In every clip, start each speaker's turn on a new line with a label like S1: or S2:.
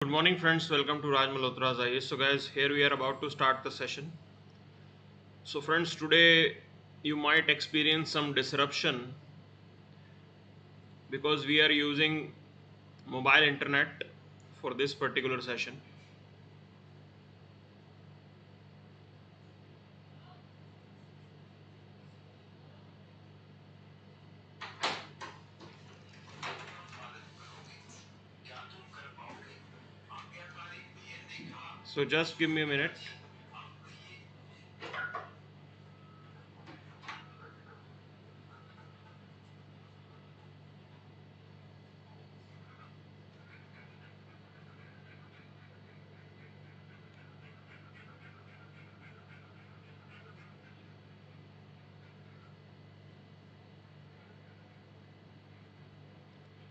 S1: Good morning friends, welcome to Raj Malhotra IAS. So guys, here we are about to start the session. So friends, today you might experience some disruption because we are using mobile internet for this particular session. So just give me a minute.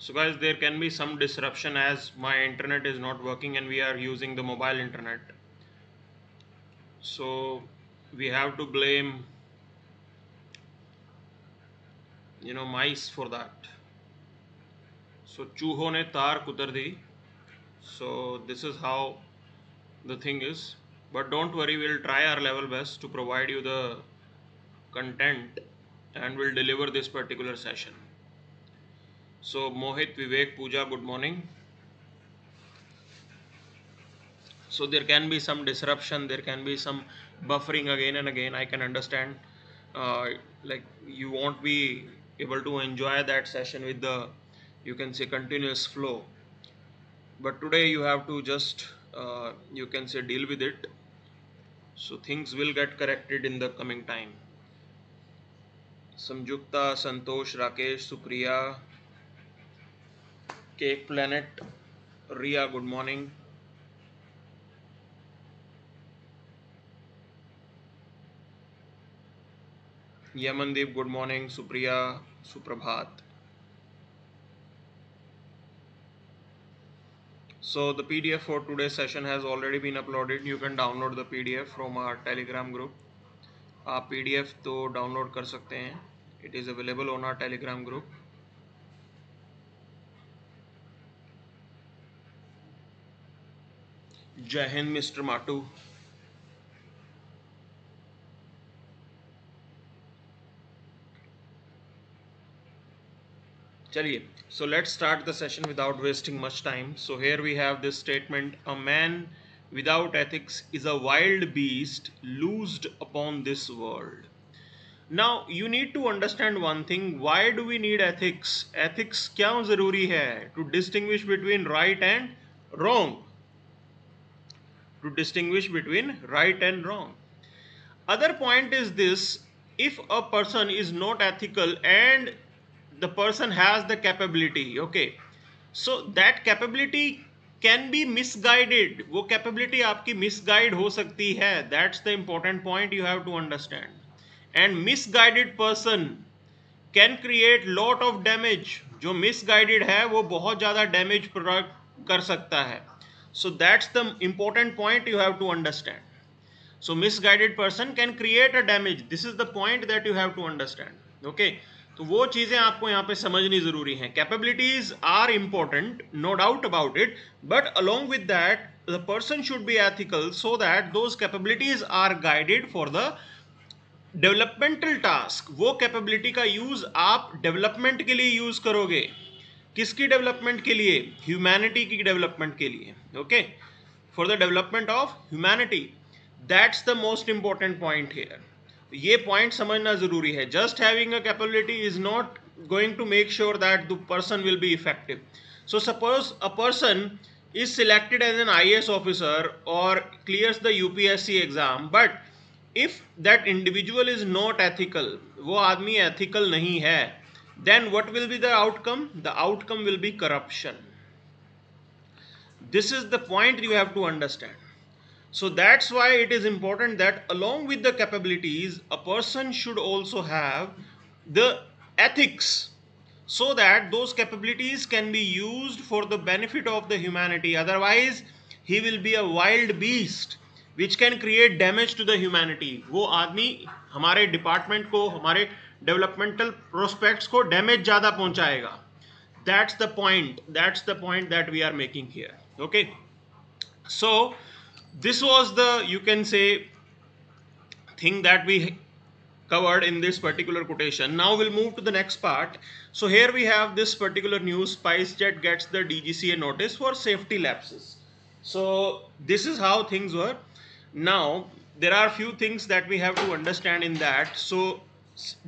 S1: So guys, there can be some disruption as my internet is not working and we are using the mobile internet. So we have to blame mice for that. So चूहों ने तार कुतर दी. So this is how the thing is, but don't worry, we'll try our level best to provide you the content and we'll deliver this particular session. So Mohit, Vivek, Pooja, good morning. So there can be some disruption, there can be some buffering again and again. I can understand like you won't be able to enjoy that session with the, you can say, continuous flow, but today you have to just you can say deal with it. So things will get corrected in the coming time. Samjukta, Santosh, Rakesh, Supriya, Cake Planet, Ria, good morning. Yamandeep, good morning. Supriya, Suprabhat. So the PDF for today's session has already been uploaded. You can download the PDF from our Telegram group. आप PDF तो download कर सकते हैं. It is available on our Telegram group. Jai Hind, Mr. Matu. चलिए, so let's start the session without wasting much time. So here we have this statement: a man without ethics is a wild beast loosed upon this world. Now you need to understand one thing. Why do we need ethics? Ethics क्यों जरूरी है? To distinguish between right and wrong. To distinguish between right and wrong. Other point is this: if a person is not ethical and the person has the capability, okay, so that capability can be misguided. वो capability आपकी misguide हो सकती है. That's the important point you have to understand. And misguided person can create lot of damage. जो misguided है वो बहुत ज़्यादा damage कर सकता है. So that's the important point you have to understand. So misguided person can create a damage. This is the point that you have to understand. Okay, तो वो चीजें आपको यहाँ पे समझनी जरूरी हैं. Capabilities are important, no doubt about it, but along with that the person should be ethical so that those capabilities are guided for the developmental task. वो capability का use आप development के लिए use करोगे. किसकी डेवलपमेंट के लिए? Humanity की डेवलपमेंट के लिए. Okay, for the development of humanity. That's the most important point here. ये पॉइंट समझना जरूरी है. Just having a capability is not going to make sure that the person will be effective. So suppose a person is selected as an IAS officer or clears the UPSC exam, but if that individual is not ethical, वो आदमी ethical नहीं है, then what will be the outcome? The outcome will be corruption. This is the point you have to understand. So that's why it is important that along with the capabilities, a person should also have the ethics, so that those capabilities can be used for the benefit of the humanity. Otherwise he will be a wild beast which can create damage to the humanity. वो आदमी हमारे department को, हमारे developmental prospects को damage ज़्यादा पहुंचाएगा. That's the point that we are making here. Okay, So this was the, you can say, thing that we covered in this particular quotation. Now we'll move to the next part. So here we have this particular news: Spicejet gets the DGCA notice for safety lapses. So this is how things were. Now there are few things that we have to understand in that. So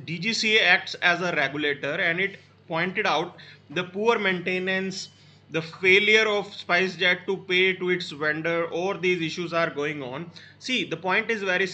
S1: DGCA acts as a regulator, and it pointed out the poor maintenance, the failure of Spicejet to pay to its vendor, or these issues are going on. See, the point is very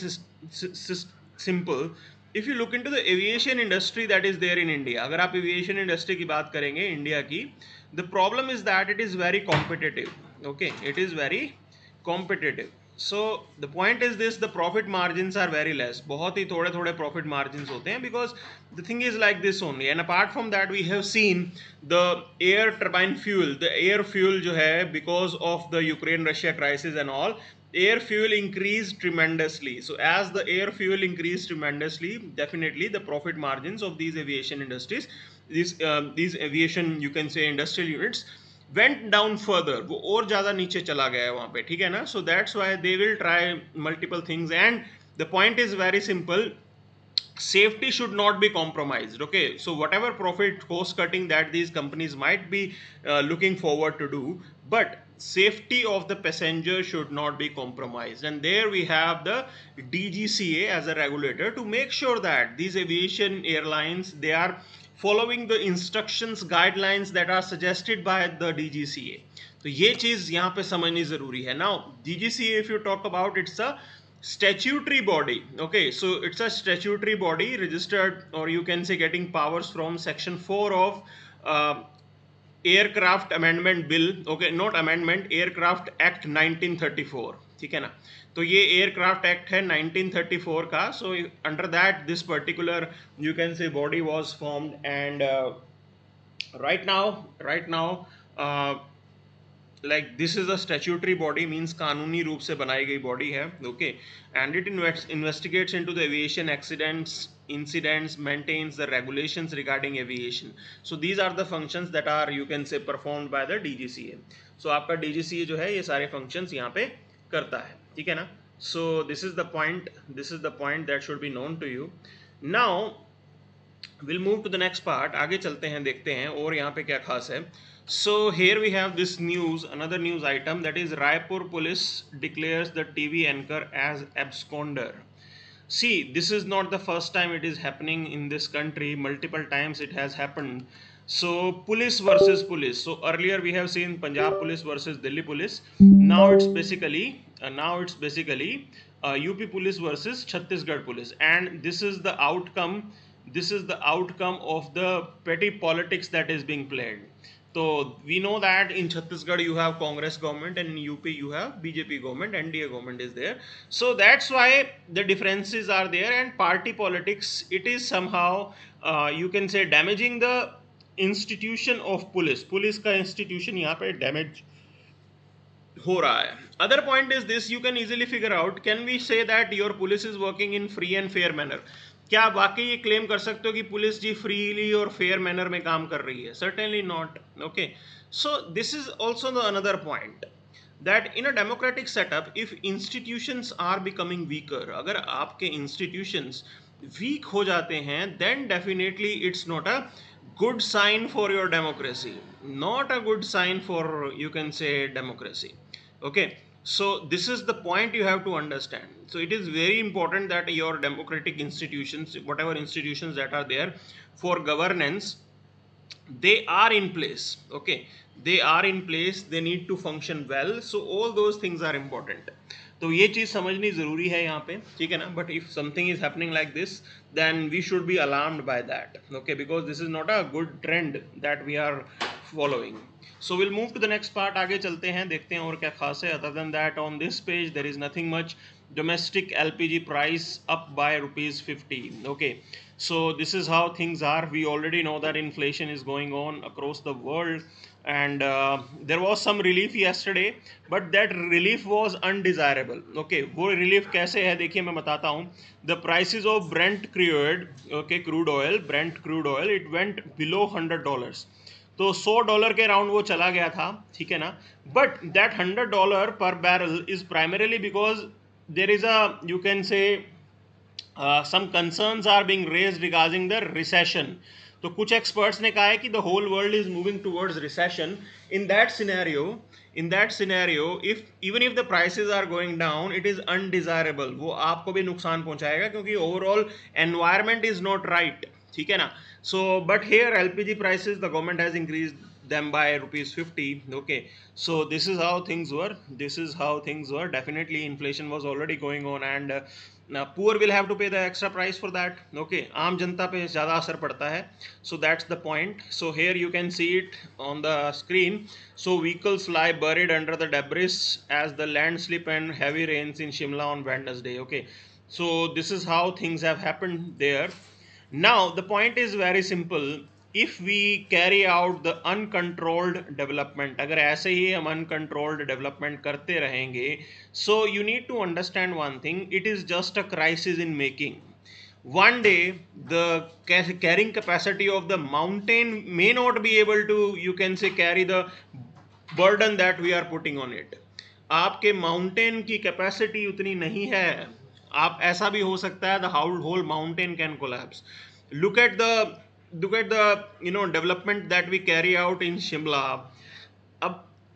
S1: simple. If you look into the aviation industry that is there in India, अगर आप aviation industry की बात करेंगे India की, the problem is that it is very competitive. Okay, it is very competitive. So the point is this: the profit margins are very less. बहुत ही थोड़े थोड़े profit margins होते हैं, because the thing is like this only. And apart from that, we have seen the air turbine fuel, the air fuel जो है, because of the Ukraine Russia crisis and all, air fuel increased tremendously. So as the air fuel increased tremendously, definitely the profit margins of these aviation industries, these aviation, you can say, industrial units, went down further. वो और ज़्यादा नीचे चला गया है वहाँ पे, ठीक है ना. So that's why they will try multiple things, and the point is very simple: safety should not be compromised. Okay, so whatever profit cost cutting that these companies might be looking forward to do, but safety of the passenger should not be compromised. And there we have the DGCA as a regulator to make sure that these aviation airlines, they are following the instructions, guidelines that are suggested by the DGCA. तो ये चीज यहाँ पे समझनी जरूरी है. Now DGCA, if you talk about, it's a statutory body. Okay, so it's a statutory body registered, or you can say getting powers from section 4 of aircraft amendment bill. Okay, not amendment, aircraft act 1934, ठीक है ना. तो ये aircraft act है 1934 का. So under that this particular, you can से, body was formed. And right now like this is a statutory body, means कानूनी रूप से बनाई गई बॉडी है. Okay, and it investigates into the aviation accidents, incidents, maintains the regulations regarding aviation. So these are the functions that are, you can say, performed by the DGCA. So आपका DGCA जो है ये सारे functions यहाँ पे करता है, ठीक है ना. So this is the point that should be known to you. Now we'll move to the next part. आगे चलते हैं, देखते हैं और यहाँ पे क्या खास है. So here we have this news, another news item, that is Raipur police declares the TV anchor as absconder. See, this is not the first time it is happening in this country. Multiple times it has happened. So police versus police. So earlier we have seen Punjab police versus Delhi police. Now it's basically UP police versus Chhattisgarh police, and this is the outcome. This is the outcome of the petty politics that is being played. So we know that in Chhattisgarh you have Congress government, and in UP you have BJP government, NDA government is there. So that's why the differences are there, and party politics, it is somehow you can say damaging the institution of police. Police का institution यहाँ पे damage हो रहा है. Other point is this: you can easily figure out, can we say that your police is working in free and fair manner? क्या आप वाकई ये क्लेम कर सकते हो कि पुलिस जी फ्रीली और फेयर मैनर में काम कर रही है? Certainly not. Okay, so this is also the another point, that in a democratic setup, if institutions are becoming weaker, अगर आपके इंस्टीट्यूशंस वीक हो जाते हैं, then definitely it's not a good sign for your democracy, not a good sign for, you can say, democracy. Okay, so this is the point you have to understand. So it is very important that your democratic institutions, whatever institutions that are there for governance, they are in place. Okay, they are in place, they need to function well. So all those things are important. तो ये चीज़ समझनी ज़रूरी है यहाँ पे, ठीक है ना. But if something is happening like this, then we should be alarmed by that. Okay, because this is not a good trend that we are following. So will move to the next part. आगे चलते हैं, देखते हैं और क्या खास है. Other than that, on this page there is nothing much. Domestic LPG price up by ₹50. Okay, so this is how things are. We already know that inflation is going on across the world, and there was some relief yesterday, but that relief was undesirable. Okay, वो relief कैसे है देखिए मैं बताता हूँ. The prices of Brent crude, okay, crude oil, it went below $100. तो $100 के round वो चला गया था, ठीक है ना. बट दैट $100 पर barrel is primarily because there is a, you can से, some concerns are being raised regarding the recession. तो कुछ experts ने कहा है कि the whole world is moving towards recession. In that scenario, if even if the prices are going down, it is undesirable. वो आपको भी नुकसान पहुंचाएगा क्योंकि overall environment is not right. ठीक है ना. So but here LPG prices, the government has increased them by ₹50. Okay, so this is how things were. Definitely inflation was already going on, and now poor will have to pay the extra price for that. Okay, आम जनता पे ज़्यादा असर पड़ता है. So that's the point. So here you can see it on the screen. So vehicles lie buried under the debris as the landslip and heavy rains in Shimla on Wednesday. Okay, so this is how things have happened there. Now the point is very simple. If we carry out the uncontrolled development, अगर ऐसे ही हम uncontrolled development करते रहेंगे, so you need to understand one thing, it is just a crisis in making. One day the carrying capacity of the mountain may not be able to, you can say, carry the burden that we are putting on it. आपके mountain की capacity उतनी नहीं है, आप ऐसा भी हो सकता है the whole mountain can collapse. Look at the development that we carry out in Shimla.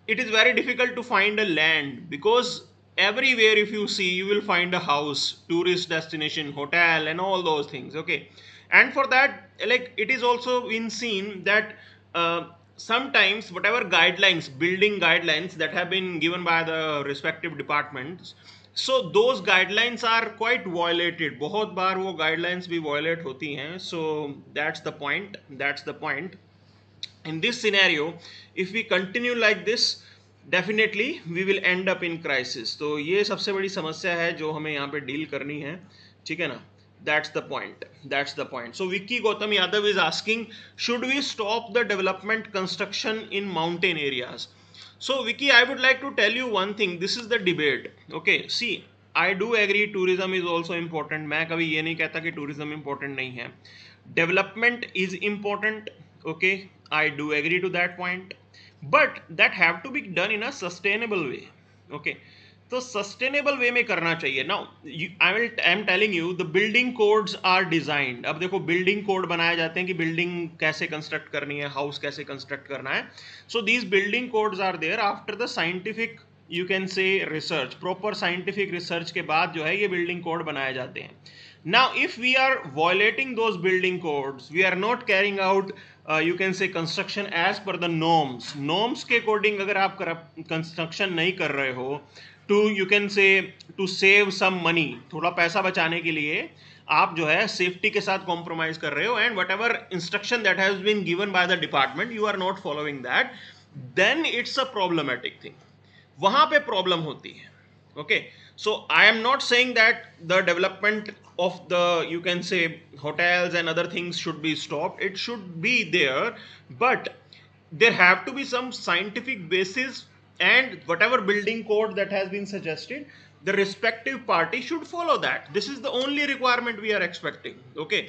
S1: It is very difficult to find a land because everywhere if you see, you will find a house, tourist destination, hotel, and all those things. Okay, and for that, like, it is also been seen that sometimes whatever guidelines, building guidelines that have been given by the respective departments, so those guidelines are quite violated. बहुत बार वो guidelines भी violate होती हैं. So that's the point. In this scenario, if we continue like this, definitely we will end up in crisis. तो ये सबसे बड़ी समस्या है जो हमें यहाँ पे डील करनी है, ठीक है ना. That's the point. So Vicky Gautam Yadav is asking, should we stop the development construction in mountain areas? So Vicky, I would like to tell you one thing. This is the debate. Okay, see, I do agree tourism is also important. मैं कभी ये नहीं कहता कि tourism important नहीं है. Development is important. Okay, I do agree to that point. But that have to be done in a sustainable way. Okay, तो sustainable way में करना चाहिए. Now I am telling you the building codes are designed. अब देखो building code बनाए जाते हैं कि बिल्डिंग कैसे कंस्ट्रक्ट करनी है, हाउस कैसे कंस्ट्रक्ट करना है. So these building codes are there after the scientific, you can say, research. Proper scientific research के बाद जो है ये बिल्डिंग कोड बनाए जाते हैं. Now if we are violating those building codes, we are not carrying out, you can say, construction as per the norms के according अगर आप कंस्ट्रक्शन नहीं कर रहे हो, to, you can say, to save some money, थोड़ा पैसा बचाने के लिए आप जो है सेफ्टी के साथ कॉम्प्रोमाइज कर रहे हो, and whatever instruction that has been given by the department you are not following that, then it's a problematic thing. वहां पे प्रॉब्लम होती है. Okay, so I am not saying that the development of the, you can say, hotels and other things should be stopped. It should be there, but there have to be some scientific basis, and whatever building code that has been suggested, the respective party should follow that. This is the only requirement we are expecting. Okay,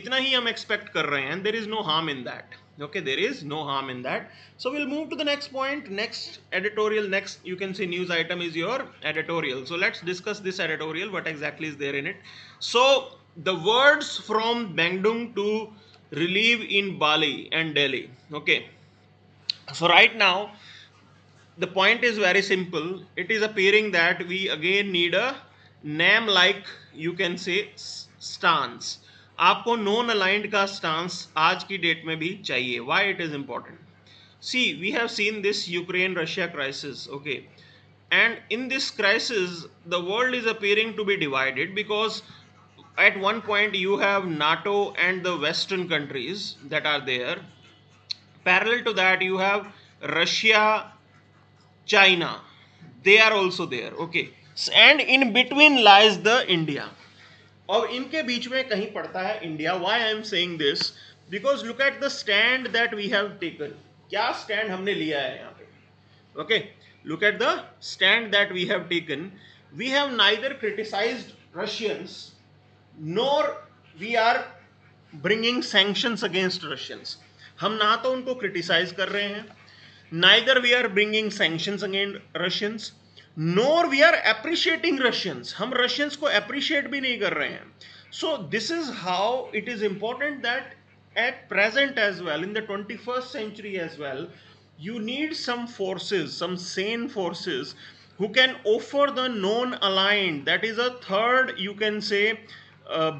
S1: itna hi hum expect kar rahe hain, there is no harm in that. Okay, there is no harm in that. So we'll move to the next point. Next editorial, next, you can say, news item is your editorial. So let's discuss this editorial, what exactly is there in it. So the words from Bandung to relieve in Bali and Delhi. Okay, so right now the point is very simple. It is appearing that we again need a name, like, you can say, stance. आपको non aligned का stance आज की date में भी चाहिए. Why it is important? See, we have seen this Ukraine Russia crisis. Okay, and in this crisis the world is appearing to be divided because at one point you have NATO and the western countries that are there. Parallel to that you have Russia, China, they are also there. Okay, and in between lies the India. और इनके बीच में कहीं पड़ता है India. Why I am saying this? Because look at the stand that we have taken. क्या stand हमने लिया है यहाँ पे? Okay, look at the stand that we have taken. We have neither criticised Russians nor we are bringing sanctions against Russians. हम ना तो उनको क्रिटिसाइज कर रहे हैं, neither we are bringing sanctions against Russians, nor we are appreciating Russians. हम Russians को appreciate भी नहीं कर रहे हैं. So this is how it is important that at present as well, in the 21st century as well, you need some forces, some sane forces who can offer the non-aligned, that is a third, you can say,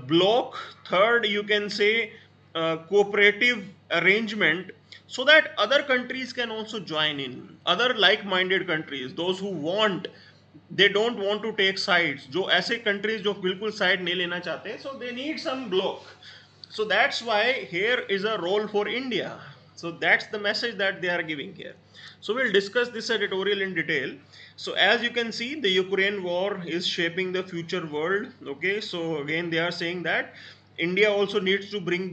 S1: block, third, you can say, cooperative arrangement, so that other countries can also join in, other like-minded countries, those who want, they don't want to take sides, जो ऐसे countries जो बिल्कुल side नहीं लेना चाहते, so they need some block. So that's why here is a role for India. So that's the message that they are giving here. So we'll discuss this editorial in detail. So as you can see, the Ukraine war is shaping the future world. Okay, so again they are saying that India also needs to bring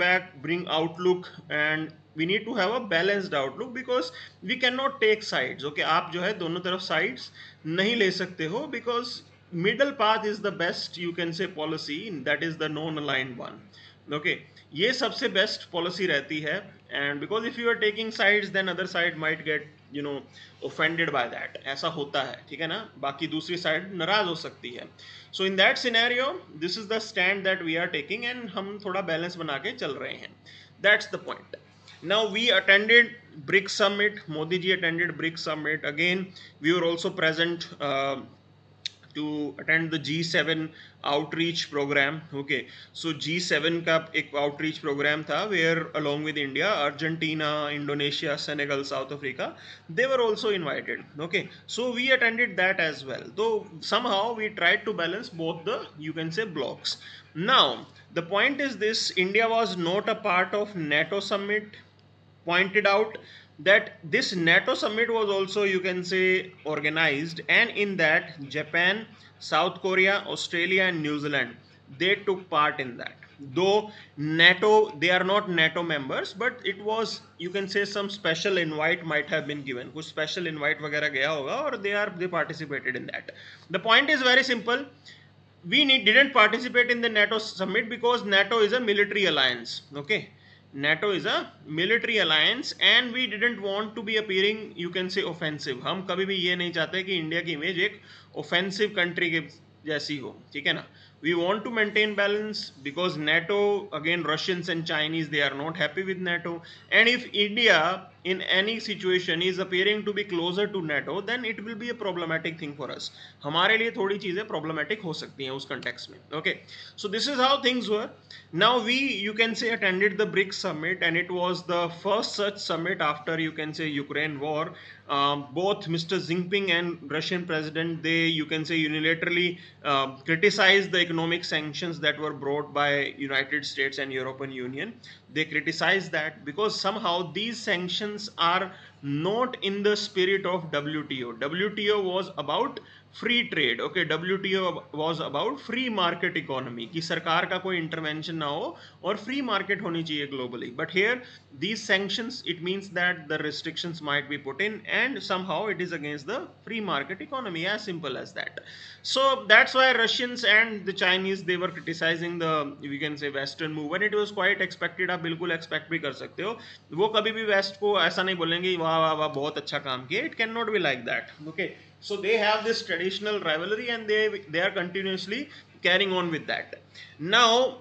S1: outlook, and we need to have a balanced outlook, because we cannot take sides. Okay, आप जो है दोनों तरफ sides नहीं ले सकते हो, because middle path is the best, you can say, policy, that is the non-aligned one. Okay, ये सबसे बेस्ट पॉलिसी रहती है, and because if you are taking sides then other side might get offended by that, ऐसा होता है, ठीक है ना, बाकी दूसरी साइड नाराज हो सकती है. So in that scenario this is the stand that we are taking, and हम थोड़ा बैलेंस बना के चल रहे हैं. That's the point. Now we attended BRICS summit. Modi ji attended BRICS summit. Again, we were also present to attend the G7 outreach program. Okay, so G7 का एक outreach program था, where along with India, Argentina, Indonesia, Senegal, South Africa, they were also invited. Okay, so we attended that as well, though somehow we tried to balance both the, you can say, blocks. Now the point is this: India was not a part of NATO summit. Pointed out that this NATO summit was also, you can say, organized, and in that Japan, South Korea, Australia and New Zealand, they took part in that. Though NATO, they are not NATO members, but it was, you can say, some special invite might have been given, कुछ special invite वगैरह गया होगा, और they participated in that. The point is very simple. We didn't participate in the NATO summit because NATO is a military alliance. Okay, NATO is a military alliance, and we didn't want to be appearing, you can say, offensive. हम कभी भी ये नहीं चाहते कि India की image एक offensive country के जैसी हो, ठीक है ना. We want to maintain balance, because NATO, again, Russians and Chinese, they are not happy with NATO, and if India in any situation is appearing to be closer to NATO, then it will be a problematic thing for us. हमारे लिए थोड़ी चीजें problematic हो सकती हैं उस context में. Okay, so this is how things were. Now we, you can say, attended the BRICS summit, and it was the first such summit after, you can say, Ukraine war. Both Mr. Jinping and Russian president, they, you can say, unilaterally criticized the economic sanctions that were brought by United States and European Union. They criticized that because somehow these sanctions are not in the spirit of WTO. WTO was about free trade. Okay, WTO was about free market economy, कि सरकार का कोई intervention ना हो और free market होनी चाहिए globally. But here these sanctions, it means that the restrictions might be put in, and somehow it is against the free market economy, as simple as that. So that's why Russians and the Chinese, they were criticizing the, we can say, Western move, and it was quite expected. आप बिल्कुल expect भी कर सकते हो, वो कभी भी West को ऐसा नहीं बोलेंगे वाह वाह वाह बहुत अच्छा काम किया. It cannot be like that. Okay, so they have this traditional rivalry, and they are continuously carrying on with that. Now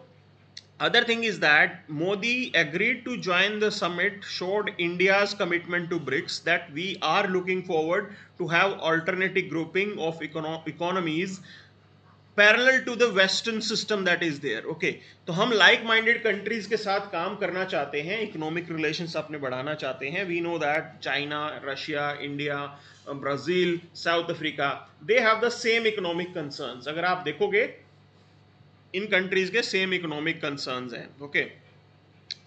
S1: other thing is that Modi agreed to join the summit, showed India's commitment to BRICS, that we are looking forward to have alternative grouping of economies parallel to the western system that is there. Okay, तो हम like minded countries के साथ काम करना चाहते हैं, economic relations अपने बढ़ाना चाहते हैं. We know that China, Russia, India, Brazil, South Africa, they have the same economic concerns. अगर आप देखोगे इन कंट्रीज के सेम इकोनॉमिक कंसर्न्स हैं. Okay,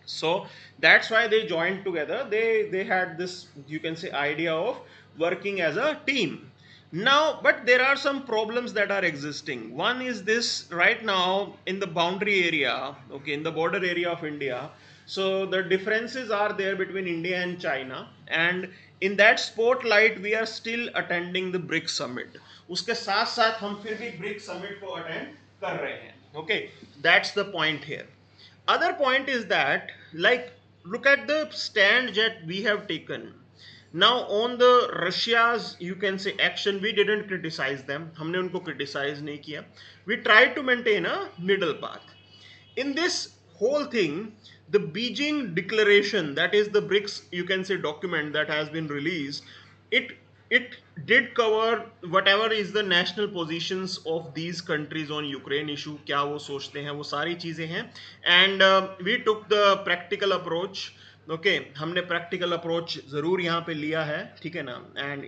S1: so that's why they joined together. They had this, you can say, idea of working as a team. Now, but there are some problems that are existing. One is this: right now in the boundary area, okay, in the border area of India, so the differences are there between India and China, and in that spotlight we are still attending the BRICS summit. उसके साथ साथ हम फिर भी BRICS summit को attend कर रहे हैं. Okay, that's the point here. Other point is that, like, look at the stand that we have taken. Now on the Russia's, you can say, action, we didn't criticize them. हमने उनको criticize नहीं किया. We tried to maintain a middle path. In this whole thing, the Beijing declaration, that is the BRICS, you can say, document that has been released, it it did cover whatever is the national positions of these countries on Ukraine issue. क्या वो सोचते हैं, वो सारी चीजें हैं. And we took the practical approach. Okay हमने practical approach जरूर यहाँ पे लिया है, ठीक है ना. And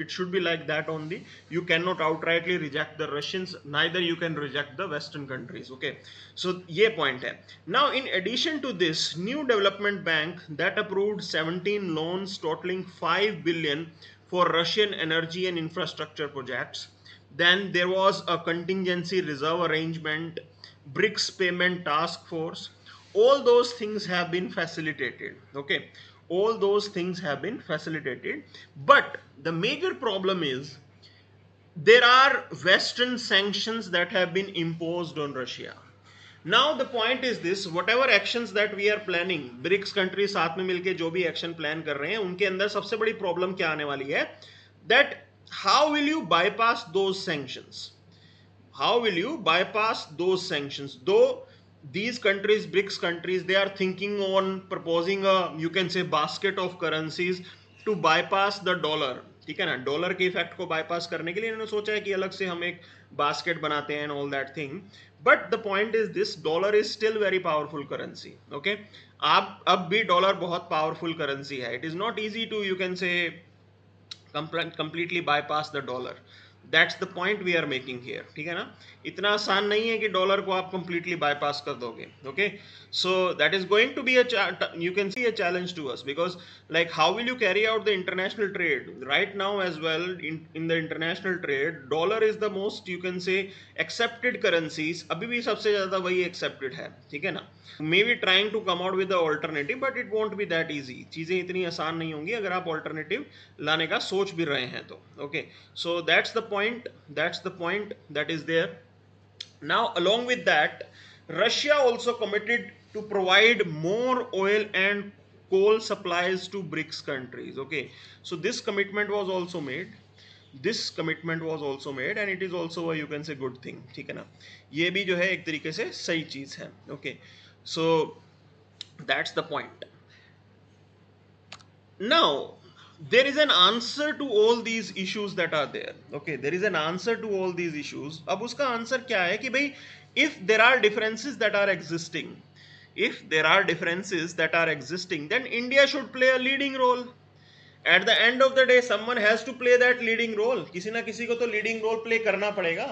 S1: it should be like that only. You can not outrightly reject the Russians, neither you can reject the western countries. Okay so ये पॉइंट है. Now in addition to this, new development bank that approved 17 loans totalling 5 billion for Russian energy and infrastructure projects. Then there was a contingency reserve arrangement, BRICS payment task force. All those things have been facilitated. Okay, all those things have been facilitated. But the major problem is there are Western sanctions that have been imposed on Russia. Now the point is this, whatever actions that we are planning, BRICS country साथ में मिलके जो भी action plan कर रहे हैं, उनके अंदर सबसे बड़ी प्रॉब्लम क्या आने वाली है, that how will you bypass those sanctions? How will you bypass those sanctions? Though these countries, BRICS countries, they are thinking on proposing a, you can say, basket of currencies to bypass the dollar. ठीक है ना, dollar के effect को bypass करने के लिए इन्होंने सोचा है कि अलग से हम एक बास्केट बनाते हैं and all that thing. But the point is this, dollar is still very powerful currency. Okay, आप अब भी डॉलर बहुत पावरफुल करेंसी है. It is not easy to, you can say, completely bypass the dollar. That's the point we are making here. ठीक है ना, इतना आसान नहीं है कि डॉलर को आप completely bypass कर दोगे. Okay, so that is going to be a, you can see, a challenge to us, because like how will you carry out the international trade right now as well? In the international trade, dollar is the most, you can say, accepted currencies. अभी भी सबसे ज़्यादा वही accepted है. ठीक है ना, maybe trying to come out with the alternative, but it won't be that easy. चीजें इतनी आसान नहीं होंगी अगर आप alternative लाने का सोच भी रहे हैं तो. Okay, so that's the point that is there. Now along with that, Russia also committed to provide more oil and coal supplies to BRICS countries. Okay, so this commitment was also made. And it is also a, you can say, good thing. ठीक है ना, ये भी जो है एक तरीके से सही चीज है. Okay, so that's the point. Now there is an answer to all these issues that are there. Okay, there is an answer to all these issues. अब उसका आंसर क्या है कि भाई, if there are differences that are existing, then India should play a leading role. At the end of the day, someone has to play that leading role. किसी ना किसी को तो leading role play करना पड़ेगा.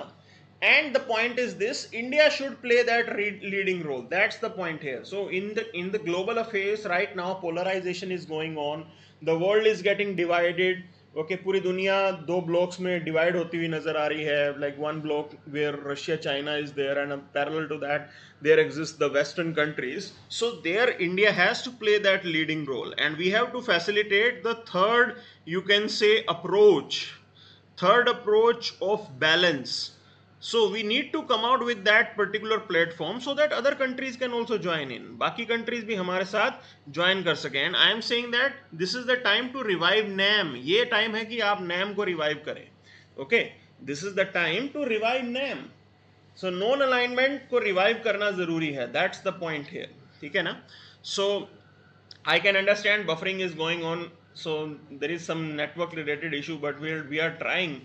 S1: And the point is this, India should play that leading role. That's the point here. So in the global affairs right now, polarization is going on. The world is getting divided. Okay, पूरी दुनिया दो blocks में divide होती हुई नजर आ रही है. Like one block where Russia, China is there, and parallel to that, there exist the Western countries. So there, India has to play that leading role, and we have to facilitate the third, you can say, approach of balance. So we need to come out with that particular platform so that other countries can also join in. बाकी countries भी हमारे साथ join कर सकें. And I am saying that this is the time to revive NAM. ये time है कि आप NAM को revive करें. Okay, this is the time to revive NAM. So non-alignment को revive करना ज़रूरी है. That's the point here. ठीक है ना? So I can understand buffering is going on. So there is some network related issue, but we are trying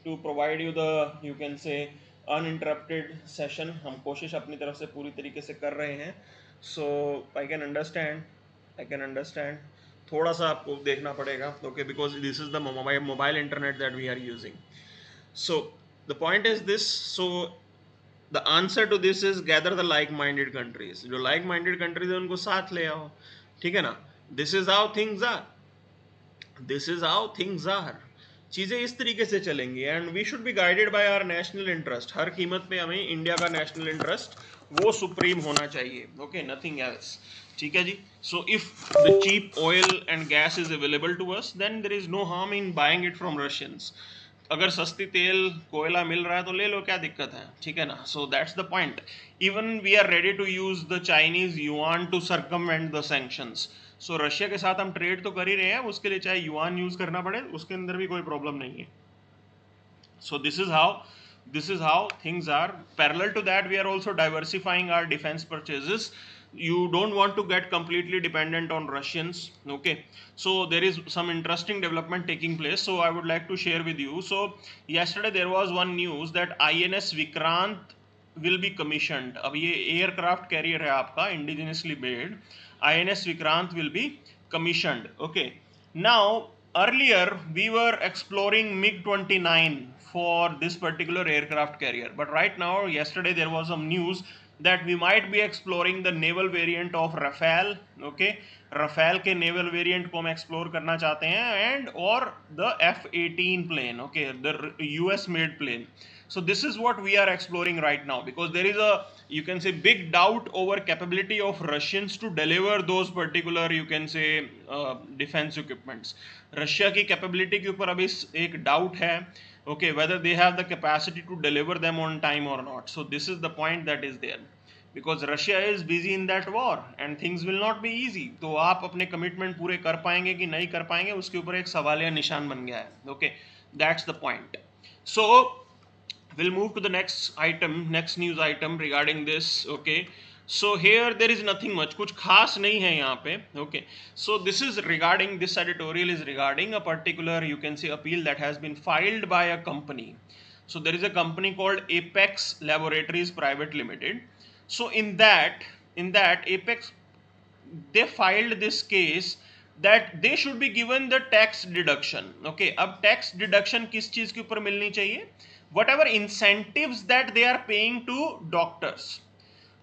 S1: to provide you the, you can say, uninterrupted session. हम कोशिश अपनी तरफ से पूरी तरीके से कर रहे हैं. So I can understand. थोड़ा सा आपको देखना पड़ेगा. Okay, because this is the mobile internet that we are using. So the point is this. So the answer to this is gather the like-minded countries. जो like-minded countries हैं उनको साथ ले आओ. ठीक है ना? This is how things are. चीजें इस तरीके से चलेंगी. And we should be guided by our national interest. हर कीमत पे हमें इंडिया का नेशनल इंटरेस्ट वो सुप्रीम होना चाहिए. Okay, nothing else. ठीक है जी. So if the cheap oil and gas is available to us, then there is no harm in buying it from Russians. अगर सस्ती तेल कोयला मिल रहा है तो ले लो, क्या दिक्कत है, ठीक है ना. So that's the point. Even we are ready to use the Chinese yuan to circumvent the sanctions. So Russia के साथ हम ट्रेड तो कर ही रहे हैं, उसके लिए चाहे युआन यूज करना पड़े उसके अंदर भी कोई प्रॉब्लम नहीं है. So this is how things are. Parallel to that, we are also diversifying our defense purchases. You don't want to get completely dependent on Russians. Okay, so there is some interesting development taking place, so I would like to share with you. So yesterday there was one news that INS Vikrant will be commissioned. अब ये aircraft carrier है आपका indigenously made. INS Vikrant will be commissioned. Okay, now earlier we were exploring MiG-29 for this particular aircraft carrier, but right now, yesterday there was some news that we might be exploring the naval variant of Rafale. Okay, Rafale के naval variant को हम explore करना चाहते हैं, and or the F-18 plane. Okay, the US made plane. So this is what we are exploring right now, because there is a, you can say, big doubt over capability of Russians to deliver those particular, you can say, defense equipments. Russia की capability के ऊपर अभी एक doubt है. Okay, whether they have the capacity to deliver them on time or not. So this is the point that is there, because Russia is busy in that war and things will not be easy. तो आप अपने commitment पूरे कर पाएंगे कि नहीं कर पाएंगे, उसके ऊपर एक सवालिया निशान बन गया है. Okay, that's the point. So we'll move to the next item, next news item regarding this. Okay, so here there is nothing much, कुछ खास नहीं है यहाँ पे. Okay, so this is regarding, this editorial is regarding a particular, you can say, appeal that has been filed by a company. So there is a company called Apex Laboratories Private Limited. So in that Apex, they filed this case that they should be given the tax deduction. Okay, अब tax deduction किस चीज के ऊपर मिलनी चाहिए? Whatever incentives that they are paying to doctors.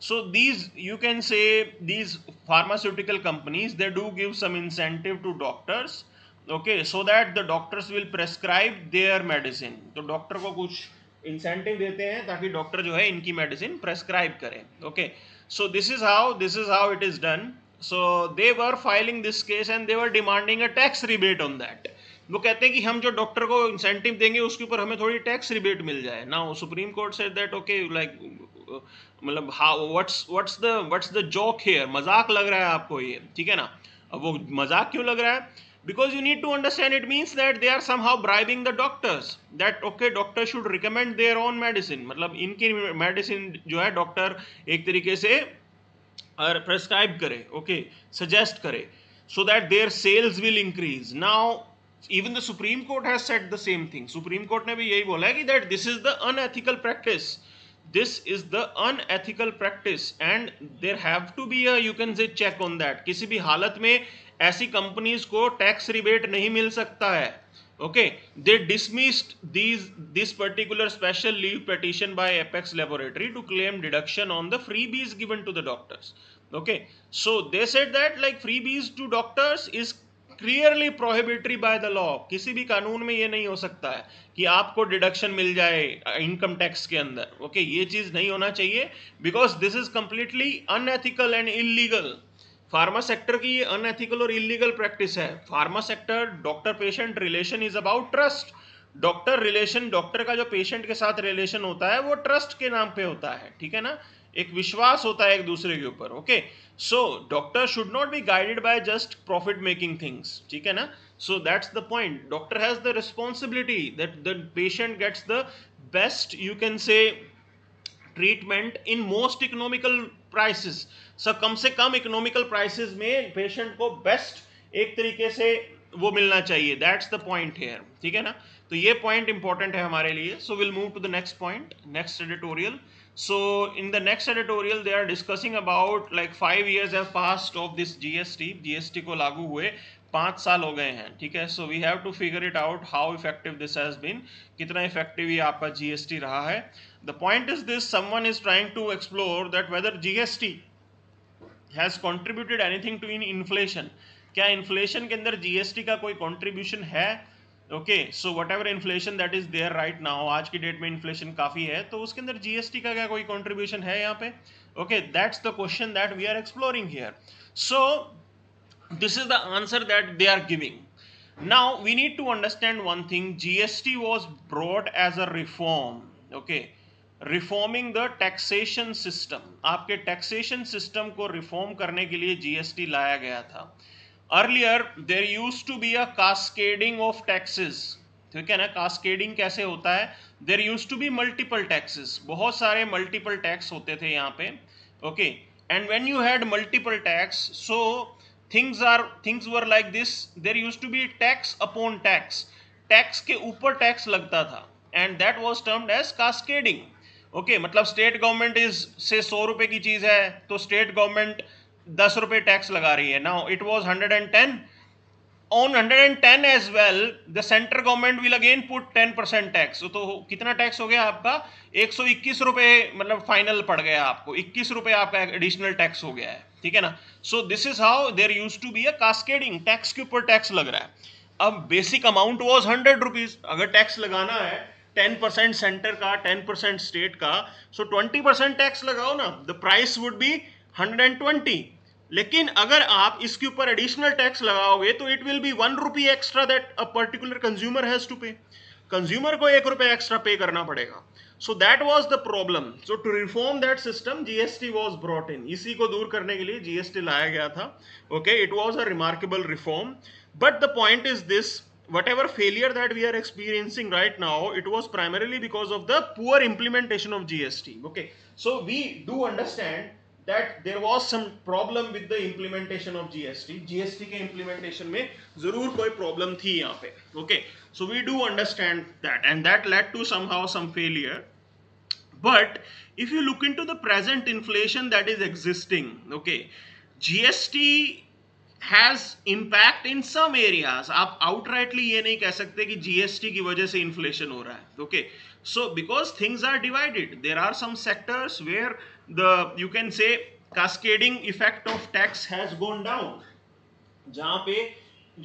S1: So these, you can say, these pharmaceutical companies, they do give some incentive to doctors. Okay, so that the doctors will prescribe their medicine. तो doctor को कुछ incentive देते हैं ताकि doctor जो है इनकी medicine prescribe करें. Okay, so this is how it is done. So they were filing this case and they were demanding a tax rebate on that. वो कहते हैं कि हम जो डॉक्टर को इंसेंटिव देंगे उसके ऊपर हमें थोड़ी टैक्स रिबेट मिल जाए. Now supreme court said that okay, like, मतलब how, what's the joke here, मजाक लग रहा है आपको ये, ठीक है ना. अब वो मजाक क्यों लग रहा है? Because you need to understand, it means that they are somehow bribing the doctors, that okay, doctor should recommend their own medicine. मतलब इनकी मेडिसिन जो है डॉक्टर एक तरीके से प्रेस्क्राइब करे, okay, suggest करे, so that their sales will increase. Now even the Supreme Court has said the same thing. Supreme Court ने भी यही बोला है कि that this is the unethical practice. This is the unethical practice and there have to be a, you can say, check on that. किसी भी हालत में ऐसी कंपनीज को टैक्स रिबेट नहीं मिल सकता है. Okay, they dismissed this particular special leave petition by Apex Laboratory to claim deduction on the freebies given to the doctors. Okay, so they said that like freebies to doctors is clearly prohibitory by the law. किसी भी कानून में ये नहीं हो सकता है कि आपको डिडक्शन मिल जाए इनकम टैक्स के अंदर. ओके, ये चीज नहीं होना चाहिए, because this is completely unethical and illegal. Pharma sector की ये अनएथिकल और इलीगल प्रैक्टिस है. Pharma sector, doctor patient relation is about trust. Doctor relation, doctor का जो पेशेंट के साथ रिलेशन होता है वो ट्रस्ट के नाम पे होता है, ठीक है ना, एक विश्वास होता है एक दूसरे के ऊपर. Okay, so doctor should not be guided by just profit making things, ठीक है ना. So that's the point. Doctor has the responsibility that the patient gets the best, you can say, treatment in most economical prices. So कम से कम economical prices में patient को best एक तरीके से वो मिलना चाहिए. दैट्स द पॉइंट हियर, ठीक है ना. तो ये पॉइंट इंपॉर्टेंट है हमारे लिए. So will move to the next point, next editorial. So in the next editorial they are discussing about like 5 years have passed of this GST को लागू हुए 5 साल हो गए हैं, ठीक है. So we have to figure it out how effective this has been, कितना effective ये आपका GST रहा है. The point is this, someone is trying to explore that whether GST has contributed anything to in inflation. क्या inflation के अंदर GST का कोई contribution है? Okay, so whatever inflation that is there right now, आज की date में inflation काफी है, तो उसके अंदर जीएसटी का क्या कोई कंट्रीब्यूशन है यहाँ पे? Okay, that's the question that we are exploring here. So this is the answer that they are giving. Now we need to understand one thing. GST was brought as a reform. Okay, reforming the taxation system. आपके taxation system को reform करने के लिए GST लाया गया था. Earlier there used to be a cascading of taxes. ठीक है ना, cascading कैसे होता है? There used to be multiple taxes. बहुत सारे multiple tax होते थे यहाँ पे. Okay, and when you had multiple tax, so things were like this. There used to be tax upon tax. Tax के ऊपर टैक्स लगता था, and that was termed as cascading. Okay, मतलब स्टेट गवर्नमेंट इज से 100 रुपए की चीज है तो स्टेट गवर्नमेंट 10 रुपए टैक्स लगा रही है. Now it was 110. On 110 as well, the central government will again put 10% tax. तो कितना टैक्स हो गया आपका? 121 रुपए, मतलब फाइनल पड़ गया आपको. 21 रुपए आपका एडिशनल टैक्स हो गया है. ठीक है ना. So this is how there used to be a cascading. Tax के ऊपर टैक्स लग रहा है. अब बेसिक अमाउंट वाज 100 रुपीज. अगर टैक्स लगाना है 10% सेंटर का, 10% स्टेट का, सो 20% टैक्स लगाओ ना. The price would be 120. लेकिन अगर आप इसके ऊपर एडिशनल टैक्स लगाओगे तो it will be 1 rupee extra that a particular consumer has to pay. Consumer को 1 रुपए एक्स्ट्रा पे करना पड़ेगा. So that was the problem. So to reform that system GST was brought in. इसी को दूर करने के लिए जीएसटी लाया गया था. Okay, it was a remarkable reform. But the point is this, whatever failure that we are experiencing right now, it was primarily because of the poor implementation of GST. Okay, so we do understand that there was some problem with the implementation of GST. GST के implementation में जरूर कोई problem थी यहाँ पे. Okay, so we do understand that, and that led to somehow some failure. But if you look into the present inflation that is existing, okay, GST has impact in some areas. आप outrightly ये नहीं कह सकते कि GST की वजह से inflation हो रहा है. Okay, so because things are divided, there are some sectors where the, you can say, cascading effect of tax has gone down. जहाँ पे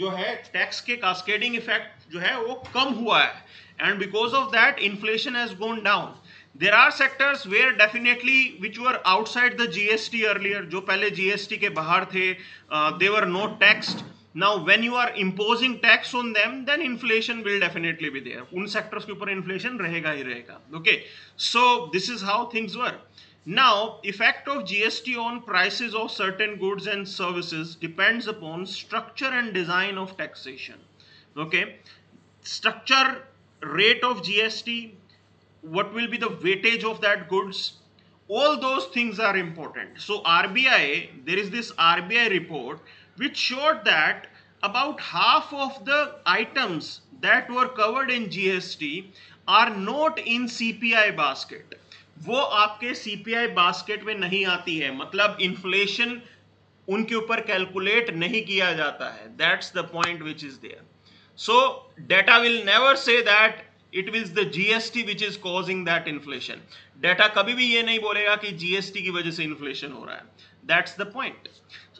S1: जो है टैक्स के cascading effect जो है वो कम हुआ है, and because of that inflation has gone down. There are sectors where definitely which were outside the GST earlier, जो पहले GST के बाहर थे, they were not taxed. Now when you are imposing tax on them, then inflation will definitely be there. उन sectors के ऊपर inflation रहेगा ही रहेगा. Okay, so this is how things were. Now effect of GST on prices of certain goods and services depends upon structure and design of taxation. Okay, structure, rate of GST, what will be the weightage of that goods, all those things are important. So RBI, there is this RBI report which showed that about half of the items that were covered in GST are not in CPI basket. वो आपके CPI basket में नहीं आती है, मतलब inflation उनके ऊपर calculate नहीं किया जाता है. That's the point which is there. So data will never say that it is the GST which is causing that inflation. Data कभी भी ये नहीं बोलेगा कि GST की वजह से inflation हो रहा है. That's the point.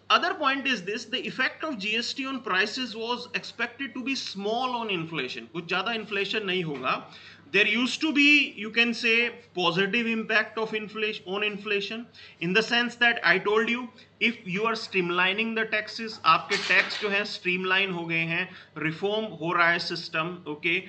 S1: Other point is this, the effect of GST on prices was expected to be small on inflation. कुछ ज़्यादा inflation नहीं होगा. There used to be, you can say, positive impact of inflation on inflation, in the sense that I told you, if you are streamlining the taxes, आपके tax जो है streamline हो गए हैं, reform हो रहा है system. Okay,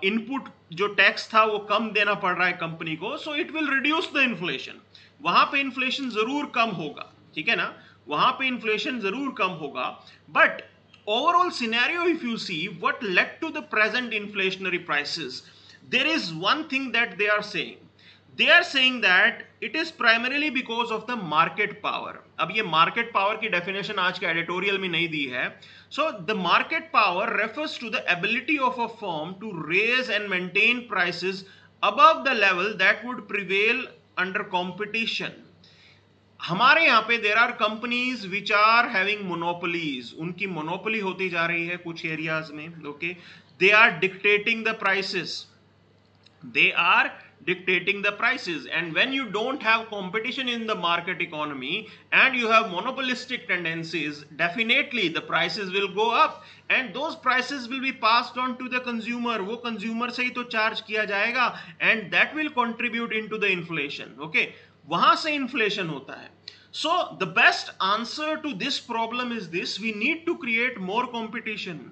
S1: इनपुट जो टैक्स था वो कम देना पड़ रहा है कंपनी को, so it will reduce the inflation. वहां पे इन्फ्लेशन जरूर कम होगा. ठीक है ना, वहां पे इन्फ्लेशन जरूर कम होगा. But overall scenario, if you see what led to the present inflationary prices, there is one thing that they are saying. They are saying that it is primarily because of the market power. अब ये market power की definition आज के editorial में नहीं दी है. So the market power refers to the ability of a firm to raise and maintain prices above the level that would prevail under competition. हमारे यहाँ पे there are companies which are having monopolies. उनकी monopoly होती जा रही है कुछ areas में. Okay, they are dictating the prices. They are dictating the prices, and when you don't have competition in the market economy and you have monopolistic tendencies, definitely the prices will go up, and those prices will be passed on to the consumer. वो consumer से ही तो charge किया जाएगा, and that will contribute into the inflation. Okay, वहां से inflation होता है. So the best answer to this problem is this: we need to create more competition.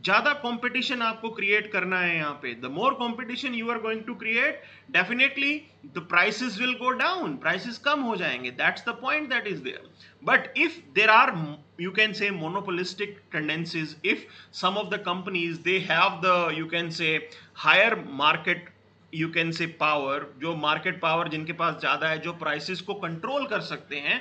S1: ज्यादा कंपटीशन आपको क्रिएट करना है यहाँ पे. The more competition you are going to create, definitely the prices will go down, prices कम हो जाएंगे. That's the point that is there. But if there are, you can say, monopolistic tendencies, if some of the companies they have the, you can say, higher market, you can say, power, जो market power जिनके पास ज्यादा है, जो prices को control कर सकते हैं,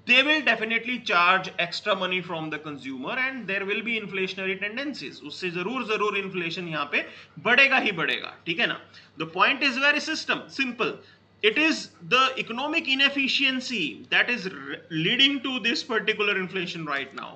S1: they will definitely charge extra money from the consumer and there will be inflationary tendencies. उससे जरूर inflation यहाँ पे बढ़ेगा ही बढ़ेगा. ठीक है ना. The point is very simple. It is the economic inefficiency that is leading to this particular inflation right now.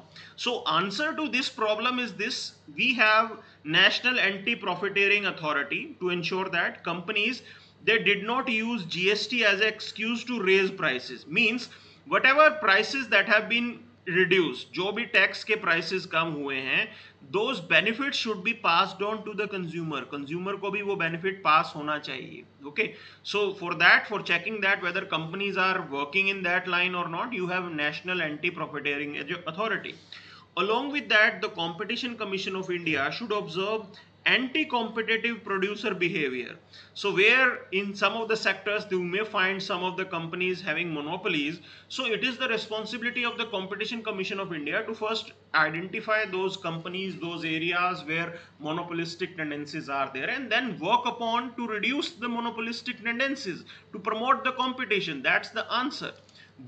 S1: So answer to this problem is this: we have National Anti-Profiteering Authority to ensure that companies, they did not use GST as an excuse to raise prices. Means whatever prices that have been reduced, जो भी tax के prices कम हुए हैं, those benefits should be passed on to the consumer. Consumer को भी वो benefit pass होना चाहिए. Okay, so for that, for checking that whether companies are working in that line or not, you have National Anti-Profiteering Authority. Along with that, the Competition Commission of India should observe anti-competitive producer behavior. So where in some of the sectors you may find some of the companies having monopolies, so it is the responsibility of the Competition Commission of India to first identify those companies, those areas where monopolistic tendencies are there, and then work upon to reduce the monopolistic tendencies, to promote the competition. That's the answer.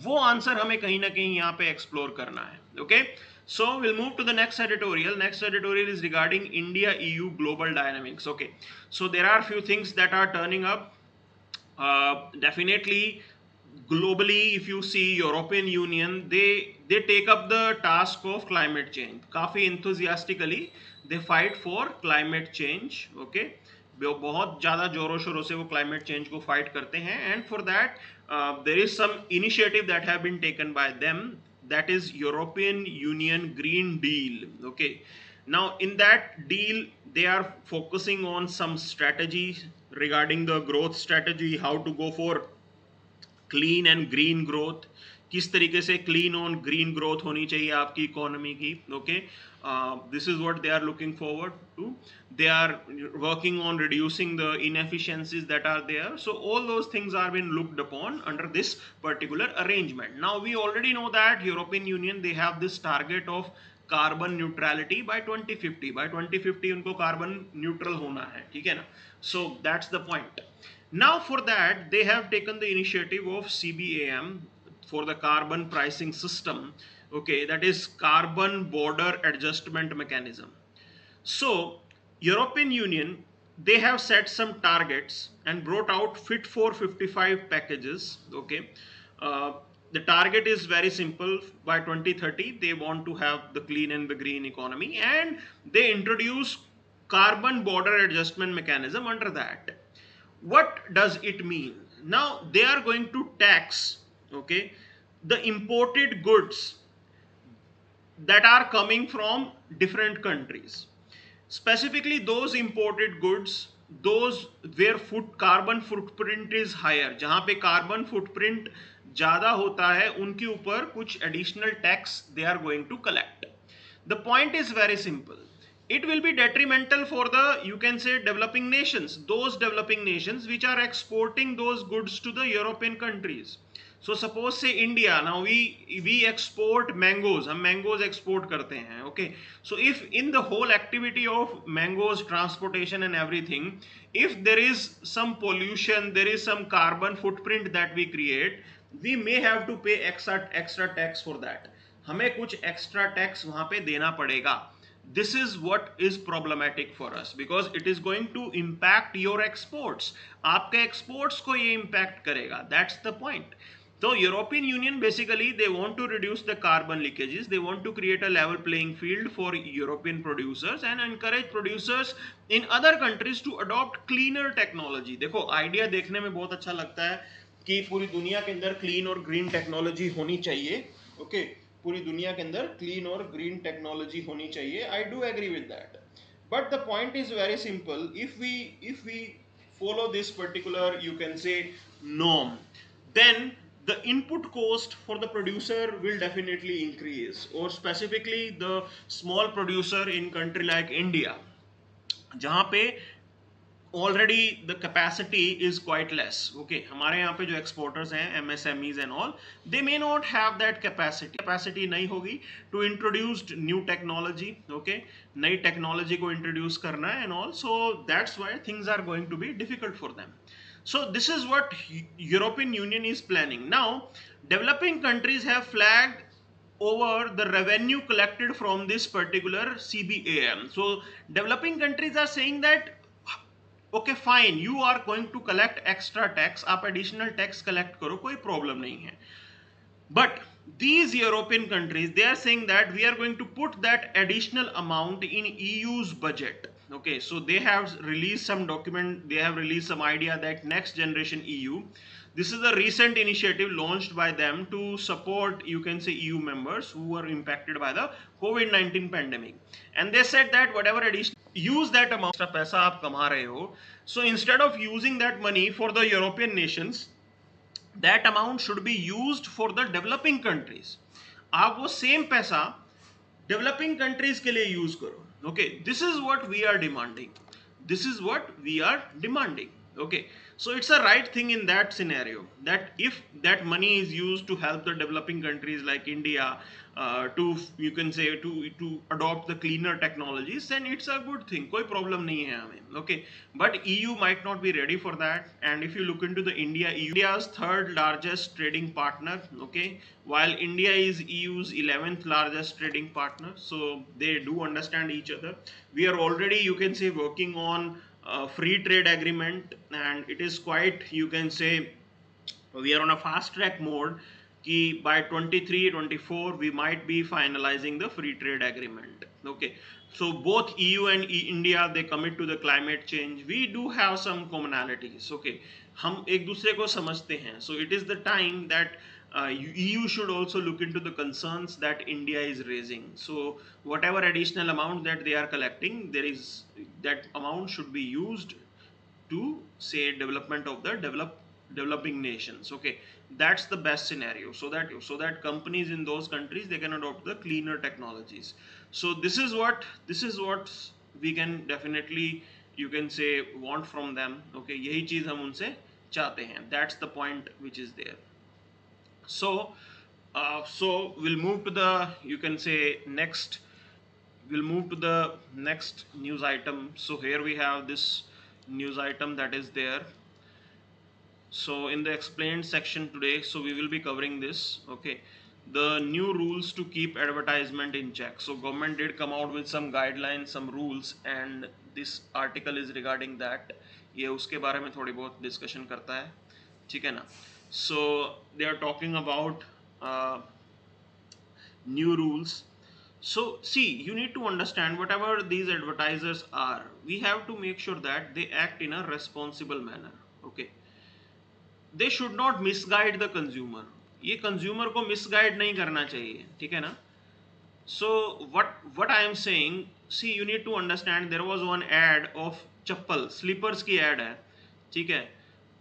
S1: वो answer हमें कहीं ना कहीं यहाँ पे explore करना है. Okay, so we'll move to the next editorial. Next editorial is regarding India EU global dynamics. Okay, so there are few things that are turning up. Definitely globally, if you see European Union, they take up the task of climate change. काफी enthusiastically they fight for climate change. Okay, बहुत ज़्यादा जोरों शोरों से वो climate change को fight करते हैं. And for that there is some initiative that have been taken by them, that is European Union Green Deal. Okay, now in that deal they are focusing on some strategy regarding the growth strategy, how to go for clean and green growth, किस तरीके से clean और green growth होनी चाहिए आपकी economy की. Okay, this is what they are looking forward to. They are working on reducing the inefficiencies that are there. So all those things are being looked upon under this particular arrangement. Now we already know that European Union, they have this target of carbon neutrality by 2050. By 2050 उनको carbon neutral होना है. ठीक है ना. So that's the point. Now for that they have taken the initiative of CBAM, for the carbon pricing system. Okay, that is carbon border adjustment mechanism. So European Union, they have set some targets and brought out Fit for 55 packages. Okay, the target is very simple. By 2030 they want to have the clean and the green economy, and they introduce carbon border adjustment mechanism under that. What does it mean? Now they are going to tax, okay, the imported goods that are coming from different countries, specifically those imported goods, those where carbon footprint is higher, जहां पे carbon footprint ज्यादा होता है, उनके ऊपर कुछ additional tax they are going to collect. The point is very simple. It will be detrimental for the, you can say, developing nations, those developing nations which are exporting those goods to the European countries. So suppose say India, now we export mangoes, हम mangoes export करते हैं. Okay, so if in the whole activity of mangoes transportation and everything, if there is some pollution, there is some carbon footprint that we create, we may have to pay extra tax for that. हमें कुछ extra tax वहाँ पे देना पड़ेगा. This is what is problematic for us, because it is going to impact your exports. आपके exports को ये impact करेगा. That's the point. So European Union, basically they want to reduce the carbon leakages, they want to create a level playing field for European producers and encourage producers in other countries to adopt cleaner technology. देखो idea देखने में बहुत अच्छा लगता है कि पूरी दुनिया के अंदर क्लीन और ग्रीन टेक्नोलॉजी होनी चाहिए. ओके, पूरी दुनिया के अंदर क्लीन और ग्रीन टेक्नोलॉजी होनी चाहिए. I do agree with that, but the point is very simple. if we follow this particular, you can say, norm, then the input cost for the producer will definitely increase, or specifically the small producer in country like India, जहाँ पे already the capacity is quite less. Okay, हमारे यहाँ पे जो exporters हैं, MSMEs and all, they may not have that capacity नहीं होगी to introduce new technology. Okay, नई टेक्नोलॉजी को इंट्रोड्यूस करना है and all, so that's why things are going to be difficult for them. So this is what European Union is planning. Now, developing countries have flagged over the revenue collected from this particular CBAM. So developing countries are saying that okay fine, you are going to collect extra tax, आप additional tax collect करो, कोई problem नहीं है. But these European countries, they are saying that we are going to put that additional amount in EU's budget. Okay, so they have released some document, they have released some idea that next generation EU, this is a recent initiative launched by them to support, you can say, EU members who were impacted by the COVID-19 pandemic. And they said that whatever additional, use that amount, extra पैसा आप कमा रहे हो, so instead of using that money for the European nations, that amount should be used for the developing countries. आप वो same पैसा developing countries के लिए use करो. Okay, this is what we are demanding. This is what we are demanding. Okay, so it's a right thing in that scenario, that if that money is used to help the developing countries like India to, you can say, to adopt the cleaner technologies, then it's a good thing, कोई problem नहीं है हमें. Okay, but EU might not be ready for that. And if you look into the India's third largest trading partner. Okay, while India is EU's 11th largest trading partner, so they do understand each other. We are already, you can say, working on free trade agreement, and it is quite, you can say, we are on a fast track mode कि by 23-24 we might be finalizing the free trade agreement. Okay, so both EU and India, they commit to the climate change. We do have some commonalities. Okay, हम एक दूसरे को समझते हैं. So it is the time that EU should also look into the concerns that India is raising. So whatever additional amount that they are collecting, there is, that amount should be used to say development of the developing nations. Okay, that's the best scenario, so that companies in those countries, they can adopt the cleaner technologies. So this is what we can definitely, you can say, want from them. Okay, यही चीज हम उनसे चाहते हैं. That's the point which is there. So we'll move to the, you can say, next news item. So here we have this news item that is there. So in the explained section today, so we will be covering this. Okay, the new rules to keep advertisement in check. So government did come out with some guidelines, some rules, and this article is regarding that. ये उसके बारे में थोड़ी बहुत discussion करता है, ठीक है ना. So they are talking about new rules. So see, you need to understand, whatever these advertisers are, we have to make sure that they act in a responsible manner. Okay, they should not misguide the consumer. ये consumer को misguide नहीं करना चाहिए, ठीक है ना. So what I am saying, see, you need to understand, there was one ad of chappal, slippers की ad है, ठीक है.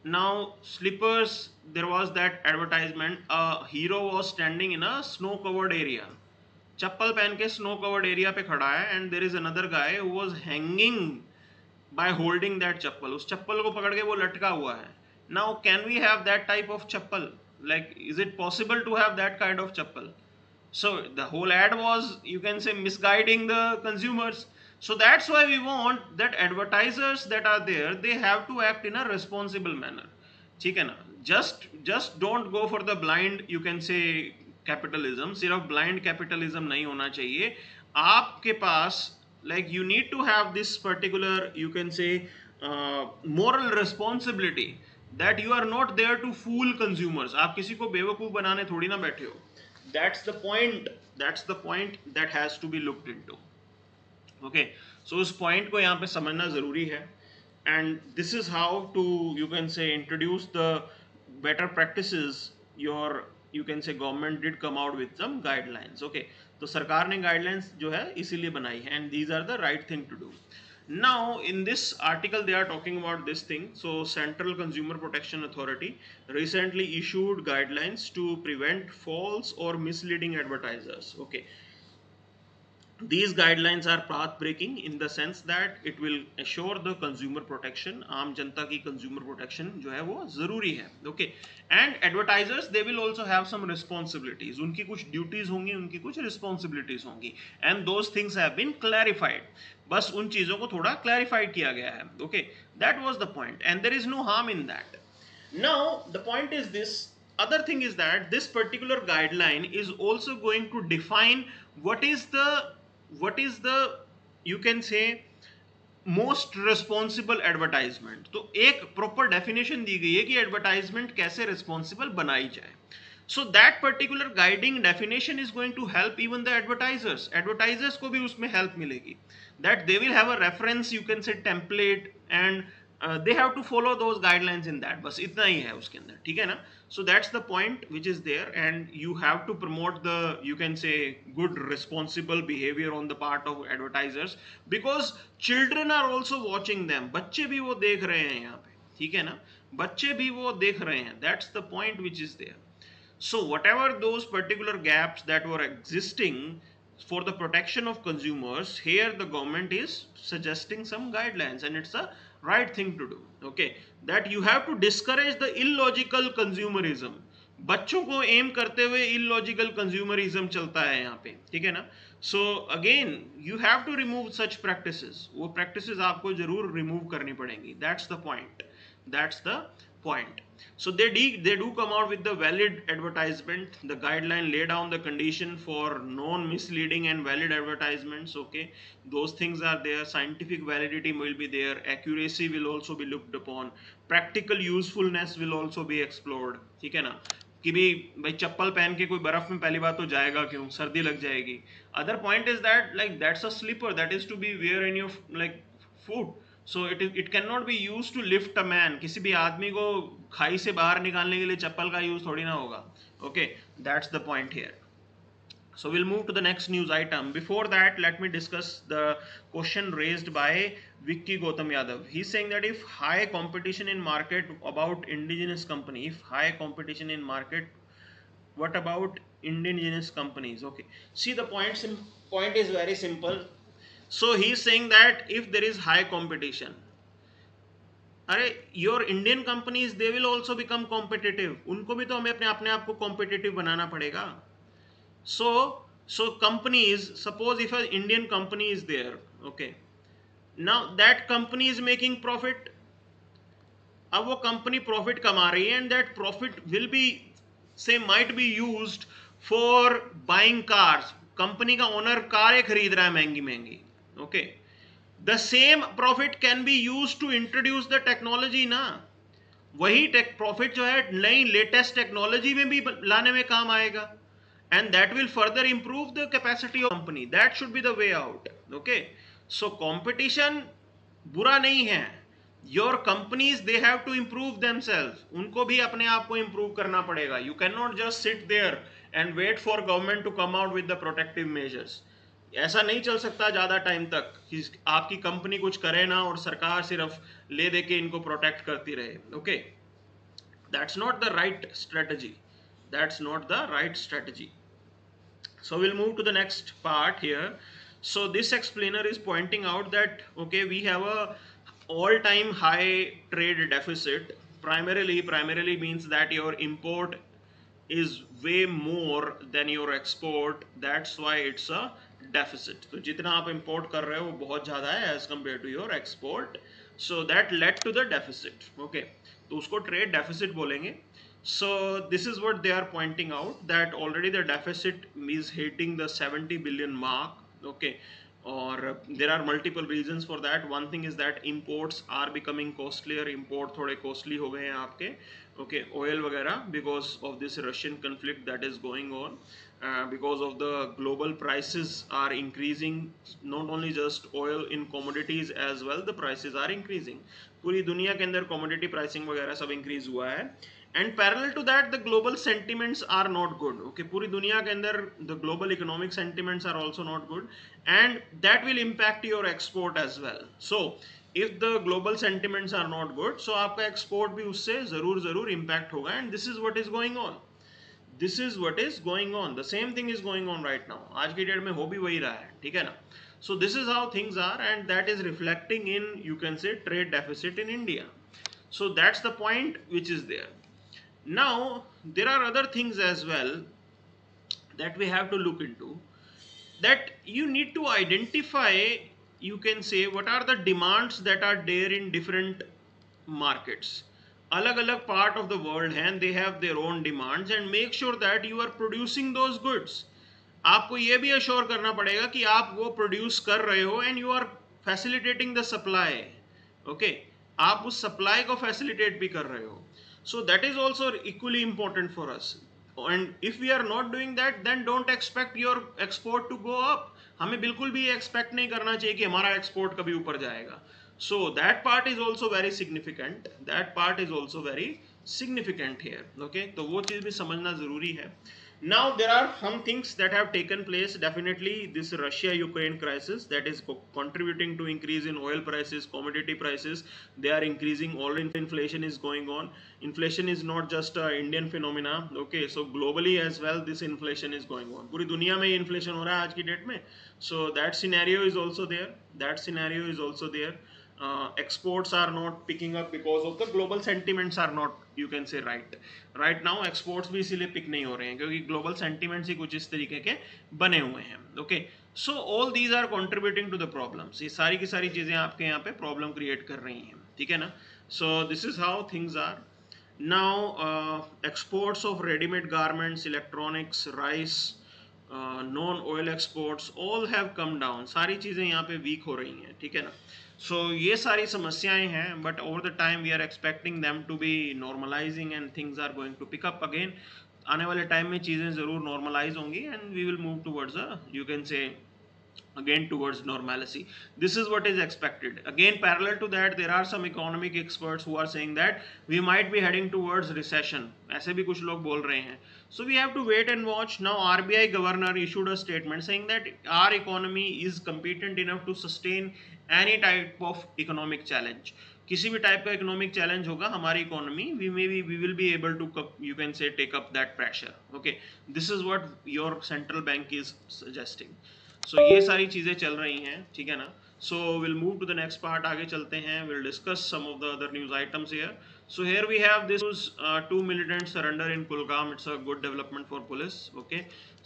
S1: Now slippers, there was that advertisement, a hero was standing in a snow covered area, चप्पल पहन के snow covered area पे खड़ा है, and there is another guy who was hanging by holding that चप्पल. उस चप्पल को पकड़ के वो लटका हुआ है. Now can we have that type of chappal? Like, is it possible to have that kind of chappal? So the whole ad was, you can say, misguiding the consumers. So that's why we want that advertisers that are there, they have to act in a responsible manner. ठीक है ना. Just don't go for the blind, you can say, capitalism. सिर्फ blind capitalism नहीं होना चाहिए. आपके पास, like, you need to have this particular, you can say, moral responsibility, that you are not there to fool consumers. आप किसी को बेवकूफ बनाने थोड़ी ना बैठे हो. That's the point that has to be looked into. Okay, so उस point को यहाँ पे समझना जरूरी है. And this is how to, you can say, introduce the better practices. You can say, government did come out with some guidelines. Okay, तो सरकार ने guidelines जो है इसीलिए बनाई है, and these are the right thing to do. Now in this article they are talking about this thing. So Central Consumer Protection Authority recently issued guidelines to prevent false or misleading advertisers. Okay, these guidelines are path breaking in the sense that it will assure the consumer protection. आम जनता की consumer protection जो है वो जरूरी है. Okay, and advertisers they will also have some responsibilities. उनकी कुछ duties होंगी, उनकी कुछ responsibilities होंगी, and those things have been clarified. बस उन चीजों को थोड़ा clarified किया गया है. Okay, that was the point, and there is no harm in that. Now the point is this. Other thing is that this particular guideline is also going to define what is the you can say most responsible advertisement. तो एक proper definition दी गई है कि advertisement कैसे responsible बनाई जाए. So that particular guiding definition is going to help even the advertisers को भी उसमें हेल्प मिलेगी. That they will have a reference, you can say template, and they have to follow those guidelines in that. बस इतना ही है उसके अंदर, ठीक है ना. So that's the point which is there, and you have to promote the, you can say, good responsible behavior on the part of advertisers, because children are also watching them. बच्चे भी वो देख रहे हैं यहाँ पे, ठीक है ना, बच्चे भी वो देख रहे हैं. That's the point which is there. So whatever those particular gaps that were existing for the protection of consumers, here the government is suggesting some guidelines, and it's a right thing to do. Okay, that you have to discourage the illogical consumerism. बच्चों को M करते हुए illogical consumerism चलता है यहाँ पे, ठीक है ना. So again you have to remove such practices. वो practices आपको जरूर remove करनी पड़ेंगी. That's the point. That's the point. So they do come out with the valid advertisement. The guideline lay down the condition for non-misleading and valid advertisements. Okay, those things are there. Scientific validity will be there. Accuracy will also be looked upon. Practical usefulness will also be explored. ठीक है ना, कि भी भाई चप्पल पहन के कोई बर्फ में पहली बात तो जाएगा क्यों, सर्दी लग जाएगी. Other point is that like that's a sleeper that is to be wear in your like food. So it cannot be used to lift a man. किसी भी आदमी को खाई से बाहर निकालने के लिए चप्पल का यूज थोड़ी ना होगा. Okay, that's the point here. So we'll move to the next news item. Before that, let me discuss the question raised by Vicky Gautam Yadav. He's saying that if high competition in market about indigenous company, if high competition in market, what about indigenous companies? Okay, see the point is very simple. So he's saying that if there is high competition, अरे your Indian companies they will also become competitive. उनको भी तो हमें अपने आप को competitive बनाना पड़ेगा. So companies, suppose if an Indian company is there, okay, now that company is making profit. अब वो company profit कमा रही है, and that profit will be say might be used for buying cars. Company का owner कारें खरीद रहा है महंगी महंगी. Okay, the same profit can be used to introduce the technology ना. वही profit जो है नई latest technology में भी लाने में काम आएगा, and that will further improve the capacity of company. That should be the way out. Okay, so competition बुरा नहीं है. Your companies they have to improve themselves. उनको भी अपने आप को improve करना पड़ेगा. You cannot just sit there and wait for government to come out with the protective measures. ऐसा नहीं चल सकता ज़्यादा टाइम तक कि आपकी कंपनी कुछ करे ना और सरकार सिर्फ ले दे के इनको प्रोटेक्ट करती रहे. Okay, that's not the right strategy. That's not the right strategy. So we'll move to the next part here. So this explainer is pointing out that okay, we have a all-time high trade deficit. Primarily means that your import is way more than your export. That's why it's a deficit. तो जितना आप import कर रहे हो वो बहुत ज़्यादा है as compared to your export. So that led to the deficit. Okay, तो उसको trade deficit बोलेंगे. So this is what they are pointing out, that already the deficit is hitting the 70 billion mark. Okay, or there are multiple reasons for that. One thing is that imports are becoming costlier. Import थोड़े costly हो गए हैं आपके. Okay, oil वगैरह because of this Russian conflict that is going on. Because of the global prices are increasing, not only just oil in commodities as well, the prices are increasing. पूरी दुनिया के अंदर commodity pricing वगैरह सब increase हुआ है, and parallel to that the global sentiments are not good. Okay, पूरी दुनिया के अंदर the global economic sentiments are also not good and that will impact your export as well. So if the global sentiments are not good, so आपका export भी उससे जरूर impact होगा. And this is what is going on. This is what is going on. The same thing is going on right now. आज की date में हो भी वही रहा है, ठीक है ना. So this is how things are, and that is reflecting in, you can say, trade deficit in India. So that's the point which is there. Now there are other things as well that we have to look into, that you need to identify, you can say, what are the demands that are there in different markets. अलग अलग part of the world हैं, they have their own demands, and make sure that you are producing those goods. आपको ये भी assure करना पड़ेगा कि आप वो प्रोड्यूस कर रहे हो and you are facilitating the supply. Okay, आप उस सप्लाई को फैसिलिटेट भी कर रहे हो. So that is also equally important for us. And if we are not doing that, then don't expect your export to go up. हमें बिल्कुल भी एक्सपेक्ट नहीं करना चाहिए कि हमारा एक्सपोर्ट कभी ऊपर जाएगा. So that part is also very significant. That part is also very significant here. Okay, तो वो चीज भी समझना जरूरी है. Now there are some things that have taken place. Definitely this Russia-Ukraine crisis that is contributing to increase in oil prices, commodity prices. They are increasing. All inflation is going on. Inflation is not just a Indian phenomena. Okay, so globally as well this inflation is going on. पूरी दुनिया में inflation हो रहा है आज की date में. So that scenario is also there. That scenario is also there. Exports are not picking up because of the global sentiments are not, you can say, right now exports भी इसीलिए pick नहीं हो रहे हैं क्योंकि global sentiments ही कुछ इस तरीके के बने हुए हैं. Okay, so all these are contributing to the problems. ये सारी की सारी चीजें आपके यहाँ पे प्रॉब्लम क्रिएट कर रही हैं, ठीक है ना. So this is how things are. Now exports of ready-made garments, electronics, rice, non-oil exports all have come down. सारी चीजें यहाँ पे वीक हो रही हैं, ठीक है ना. सो ये सारी समस्याएं हैं, but over the time we are expecting them to be normalising and things are going to pick up again. आने वाले टाइम में चीज़ें ज़रूर नॉर्मलाइज होंगी and we will move towards you can say again towards normalcy. This is what is expected. Again, parallel to that, there are some economic experts who are saying that we might be heading towards recession. ऐसे भी कुछ लोग बोल रहे हैं. So we have to wait and watch. Now RBI governor issued a statement saying that our economy is competent enough to sustain any type of economic challenge. किसी भी type का इकोनॉमिक चैलेंज होगा हमारी economy, we will be able to, you can say, take up that pressure. Okay, this is what your central bank is suggesting. So ये सारी चीज़ें चल रही हैं, ठीक है ना. So will move to the next part. आगे चलते हैं. Will discuss some of the other news items here. So here we have this 2 militant surrender in Kulgam. It's a good development for police. Okay,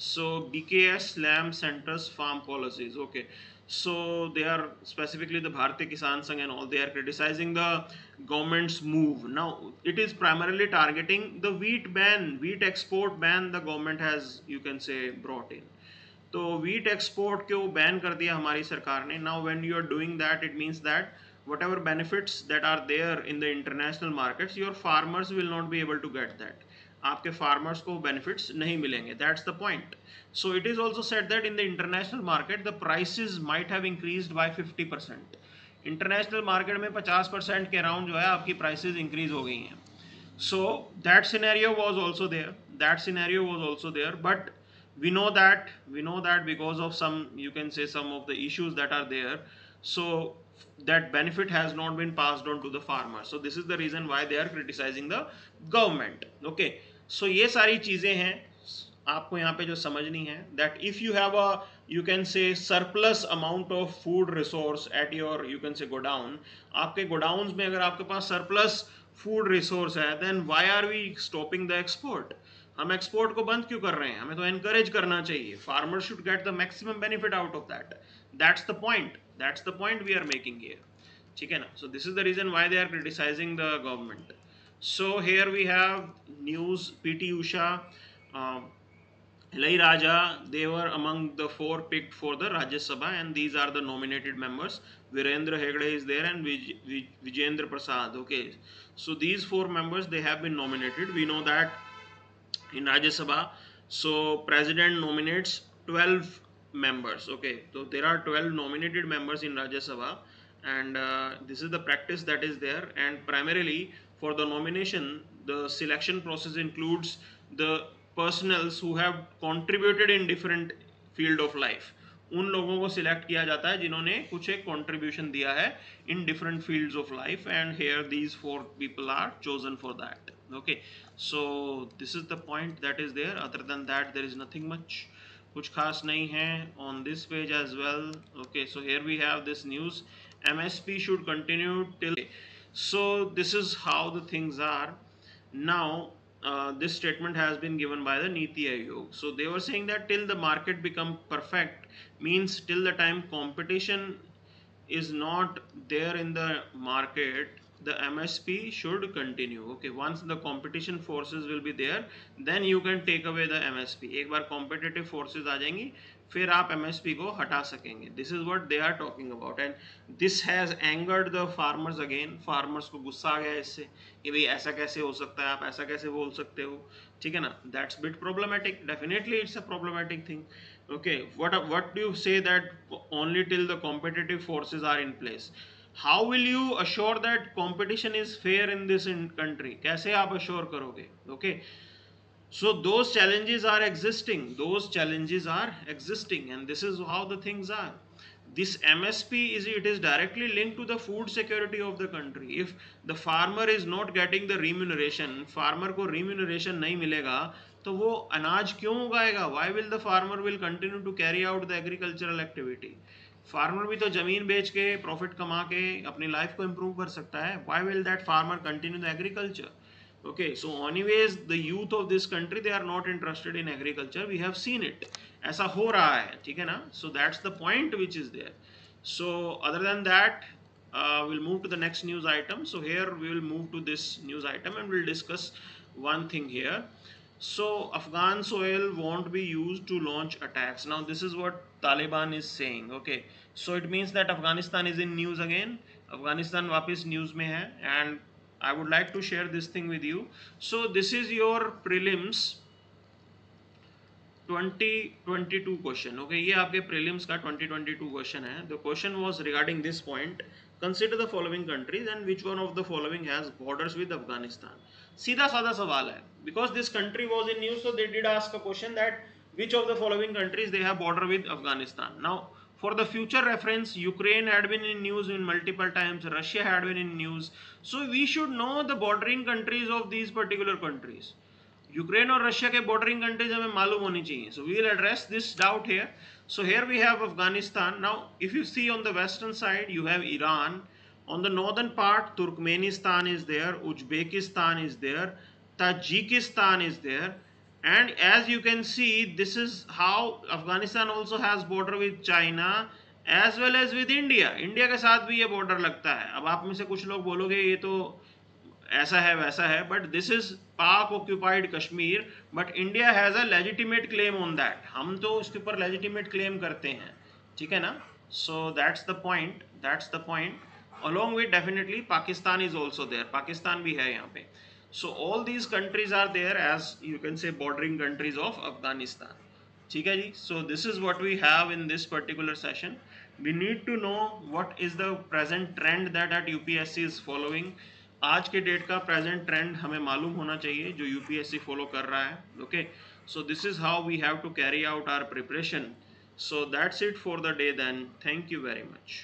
S1: so BKS slam centers farm policies. Okay, so they are specifically the Bharatiya Kisan Sangh and all, they are criticizing the government's move. Now it is primarily targeting the wheat ban, wheat export ban the government has, you can say, brought in. तो wheat export को ban कर दिया हमारी सरकार ने. Now when you are doing that, it means that whatever benefits that are there in the international markets, your farmers will not be able to get that. आपके farmers को benefits नहीं मिलेंगे. That's the point. So it is also said that in the international market the prices might have increased by 50%. International market में 50% के around जो है आपकी prices increase हो गई हैं. So that scenario was also there. That scenario was also there, but we know that because of some, you can say, some of the issues that are there, so that benefit has not been passed on to the farmers. So this is the reason why they are criticizing the government. Okay, so ये सारी चीजें हैं आपको यहाँ पे जो समझनी है, that if you have a, you can say, surplus amount of food resource at your, you can say, godown, आपके godowns में अगर आपके पास surplus food resource है, then why are we stopping the export? हम एक्सपोर्ट को बंद क्यों कर रहे हैं? हमें तो एनकरेज करना चाहिए. Farmer should get the maximum benefit out of that. That's the point we are making here, ठीक है ना. So this is the reason why they are criticising the government. So here we have news. PT Usha, Raja, they were among the 4 picked for the Rajya Sabha, and these are the nominated members. Virendra Hegde is there and Vijendra Prasad. Okay, so these 4 members, they have been nominated. We know that in Rajya Sabha, so president nominates 12 members. Okay, so there are 12 nominated members in Rajya Sabha, and this is the practice that is there, and primarily For the nomination, the selection process includes the personals who have contributed in different field of life. उन लोगों को select किया जाता है जिन्होंने कुछ एक contribution दिया है in different fields of life, and here these 4 people are chosen for that. Okay, so this is the point that is there. Other than that, there is nothing much. कुछ खास नहीं है on this page as well. Okay, so here we have this news. MSP should continue till. So this is how the things are now. This statement has been given by the Niti Aayog. So they were saying that till the market become perfect, means till the time competition is not there in the market, the MSP should continue. Okay, once the competition forces will be there, then you can take away the MSP. एक बार competitive forces आ जाएंगी, फिर आप MSP को हटा सकेंगे. This is what they are talking about, and this has angered the farmers again. Farmers को गुस्सा आ गया इससे कि भाई ऐसा कैसे हो सकता है, आप ऐसा कैसे बोल सकते हो, ठीक है ना. That's bit problematic. Definitely it's a problematic thing. Okay, what do you say that only till the competitive forces are in place? How will you assure that competition is fair in this country? कैसे आप assure करोगे? Okay, so those challenges are existing. Those challenges are existing, and this is how the things are. This MSP is directly linked to the food security of the country. If the farmer is not getting the remuneration, farmer को remuneration नहीं मिलेगा, तो वो अनाज क्यों उगाएगा? Why will the farmer will continue to carry out the agricultural activity? Farmer भी तो जमीन बेच के प्रॉफिट कमा के अपनी लाइफ को इम्प्रूव कर सकता है. Why will that farmer continue the agriculture? Okay, so anyways the youth of this country, they are not interested in agriculture. We have seen it. ऐसा हो रहा है, ठीक है ना. So that's the point which is there. So other than that, we'll move to the next news item. So here we will move to this news item and we'll discuss one thing here. So Afghan soil won't be used to launch attacks. Now this is what Taliban is saying. Okay, so it means that Afghanistan is in news again. Afghanistan वापस news में है, and I would like to share this thing with you. So this is your prelims 2022 question. Okay, ये आपके prelims का 2022 question है. The question was regarding this point. Consider the following countries and which one of the following has borders with Afghanistan. सीधा साधा सवाल है. Because this country was in news, so they did ask a question that which of the following countries they have border with Afghanistan. Now, for the future reference, Ukraine had been in news in multiple times, Russia had been in news. So we should know the bordering countries of these particular countries. Ukraine और Russia के bordering countries हमें मालूम होनी चाहिए. So we will address this doubt here. So here we have Afghanistan. Now if you see on the western side you have Iran. On the northern part, Turkmenistan is there, Uzbekistan is there, Tajikistan is there, and as you can see, this is how Afghanistan also has border with China as well as with India. India के साथ भी ये border लगता है. अब आप में से कुछ लोग बोलोगे ये तो ऐसा है वैसा है, बट दिस इज पाक occupied Kashmir, but India has a legitimate claim on that. हम तो उसके ऊपर लेजिटिमेट क्लेम करते हैं, ठीक है ना. So that's the point, that's the point. along with definitely Pakistan is also there. Pakistan भी है यहाँ पे. So all these countries are there as you can say bordering countries of Afghanistan. ठीक है जी. So this is what we have in this particular session. We need to know what is the present trend that UPSC is following. आज के date का present trend हमें मालूम होना चाहिए जो यूपीएससी फॉलो कर रहा है. Okay, so this is how we have to carry out our preparation. So that's it for the day then. Thank you very much.